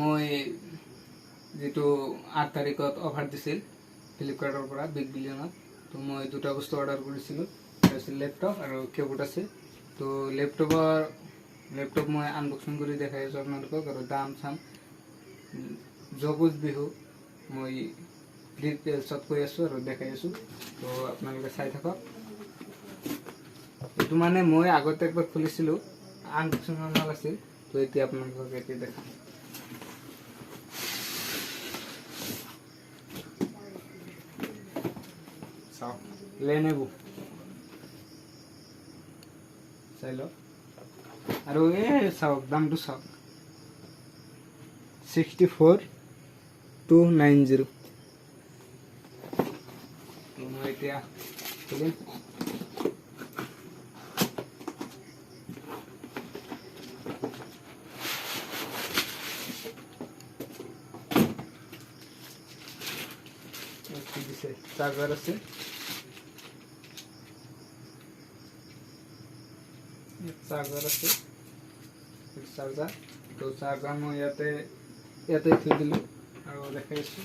মই যেটো 8 তাৰিখত অফাৰ দিছিল ফ্লিপকাৰ্টৰ পৰা বিগ বিলিয়নত তো মই দুটা বস্তু অৰ্ডাৰ কৰিছিলোঁ আছিল ল্যাপটপ আৰু কিবোৰ্ড আছে তো ল্যাপটপ মই আনবক্সিং কৰি দেখাই আছো আপোনালোকক আৰু দাম চাম জগুজ বিহু মই ডিটেইলছত কৈ আছো আৰু দেখাই আছো তো আপোনালোকে চাই থাকক এটো মানে মই আগতে একবাৰ খুলিছিলো আনবক্সিং নৰ্মাল আছিল তো এতিয়া আপোনালোকক এটি দেখাম চাও Lenovo চাইলো আৰু চাওক দামটো চাওক 64290 তো মই এতিয়া খুলিম চাৰ্জাৰ আছে চাৰ্জাৰ তো চাৰ্জাৰ মই ইয়াতে থৈ দিলো আৰু দেখাইছো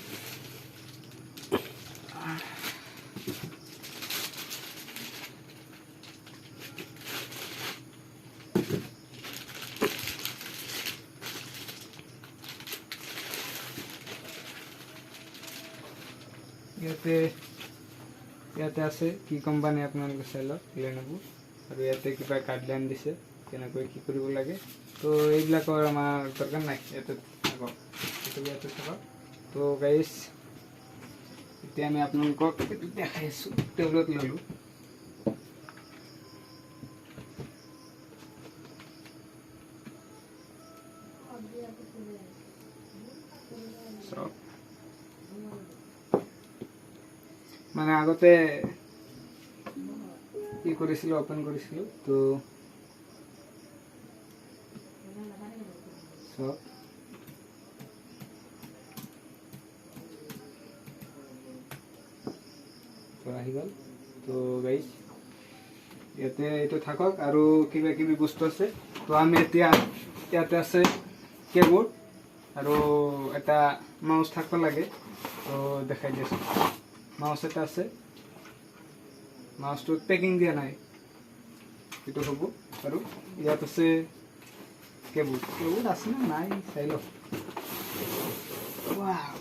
ইয়াতে আছে কি কোম্পানী আপোনালোকে চাই লওক Lenovo আৰু ইয়াতে কিবা গাইডলাইন দিছে কেনেকৈ কি কৰিব লাগে তো এইবিলাকৰ আমাৰ দৰকাৰ নাই ইয়াতে থাকক ইয়াতে থাকক তো গাইস এতিয়া আমি আপোনালোকক এইটো দেখাই আছো টেবলেট ললো মানে আগতে কি কৰিছিল ওপেন কৰিছিল তো সব আহি গল তো গাইস ইয়াতে এইটো থাকক আৰু কিবা কিবি বস্তু আছে তো আমি এতিয়া ইয়াতে আছে কিবোৰ্ড আৰু এটা মাউস থাকব লাগে তো দেখাই দিছো মাউস এটা আছে মাউসটো পেকিং দিয়া নাই এটো হ'ব আৰু ইয়াত আছে কেবুল আছে না নাই চাই লওক ওয়াও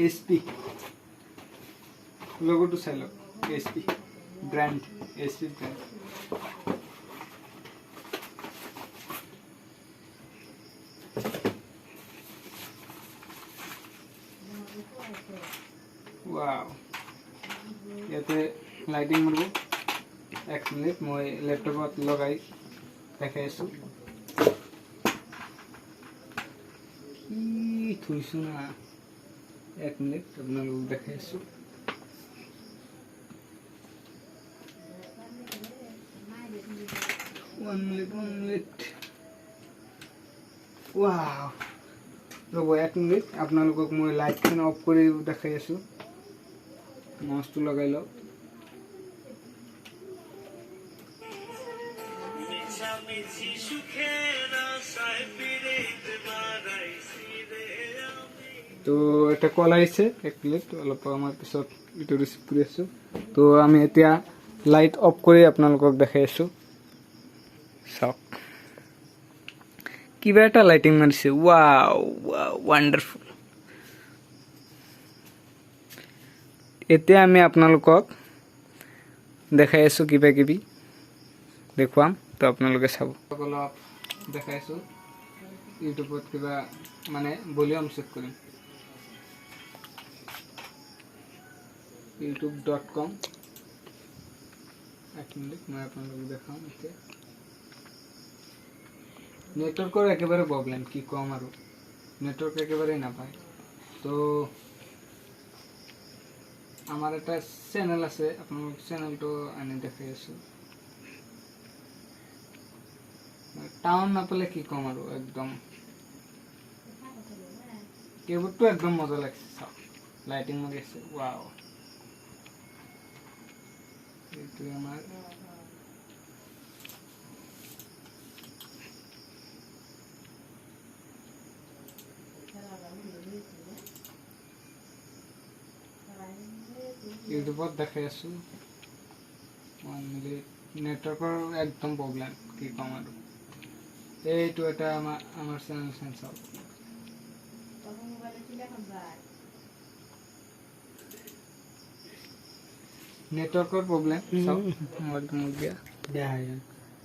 এসপি লোগোটো চাই লওক SP brand SP brand wow ইয়াতে লাইটিং মারব এক মিনিট মই ল্যাপটপত লগাই দেখাই আছো কি থৈছো না এক মিনিট আপোনালোকক দেখাই আছো one minute wow ৰব এক মিনিট আপোনালোকক মই লাইটখন অফ কৰি দেখাই আছো মাউসটো লগাই লওক তো এটা কল আহিছে এক প্লেট অলপ আমাৰ পিছত ইটো ৰিসিভ কৰি আছো তো আমি এতিয়া লাইট অফ কৰি আপোনালোকক দেখাই আছো চাওক কিবা এটা লাইটিং মাৰিছে ওয়াও ওয়ান্ডাৰফুল এতিয়া আমি আপোনালোকক দেখাই আছো কিবা কিবি দেখুৱাম তো আপোনালোকে চাব অলপ দেখাই আছো ইউটিউবত কিবা মানে ভলিউম চেক কৰিম youtube.com এক মিনিট মই আপোনালোকক দেখাম এতিয়া নেটৱৰ্কৰ একেবাৰে প্ৰবলেম কি কম আৰু নেটৱৰ্ক একেবাৰে নাপায় তো আমার একটা চ্যানেল আছে আপনার চ্যানেলটো আনি দেখাই আছো টাউন না পেলে কি কম আর একদম কেবলটো একদম মজা লাগছে সব লাইটিং মারি আছে ওয়াও এইটো আমার ইউটিউবত দেখাই আছোঁ 1 মিনিট নেটৱৰ্কৰ একদম প্ৰব্লেম কি ক'ম আৰু এইটো এটা আমাৰ চেনেল চাওক নেটৱৰ্কৰ প্ৰব্লেম চাওক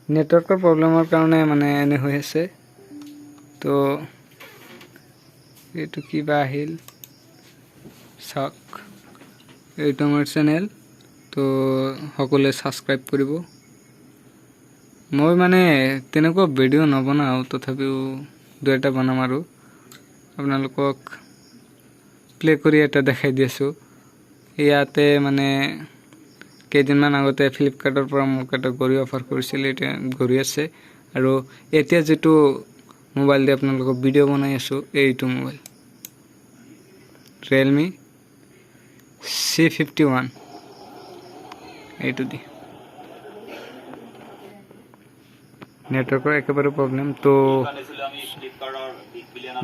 নেটৱৰ্কৰ প্ৰব্লেমৰ কাৰণে মানে এনে হৈ আছে তো এইটো কিবা আহিল চাওক এইটো আমাৰ চেনেল তো সকলোৱে ছাবস্ক্ৰাইব কৰিব মই মানে তেনেকুৱা ভিডিঅ' নবনাওঁ তথাপিও দুই এটা বনাম আৰু আপোনালোকক প্লে কৰি এটা দেখাই দি আছোঁ ইয়াতে মানে কেইদিনমান আগতে ফ্লিপকাৰ্টৰ পৰা মোক এটা ঘড়ী অফাৰ কৰিছিল এতিয়া ঘড়ী আছে আৰু এতিয়া যেটো মোবাইল দি আপোনালোকক ভিডিঅ' বনাই আছোঁ এইটো মোবাইল Realme C51 এইটো দি নেটৱৰ্কৰ একেবাৰে প্ৰব্লেম তো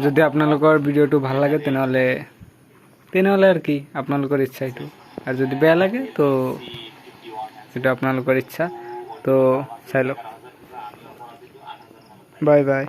যদি আপোনালোকৰ ভিডিঅ'টো ভাল লাগে তেনেহ'লে আৰ কি আপোনালোকৰ ইচ্ছা এইটো আৰু যদি বেয়া লাগে তো এটা আপোনালোকৰ ইচ্ছা তো চাই লওক বাই বাই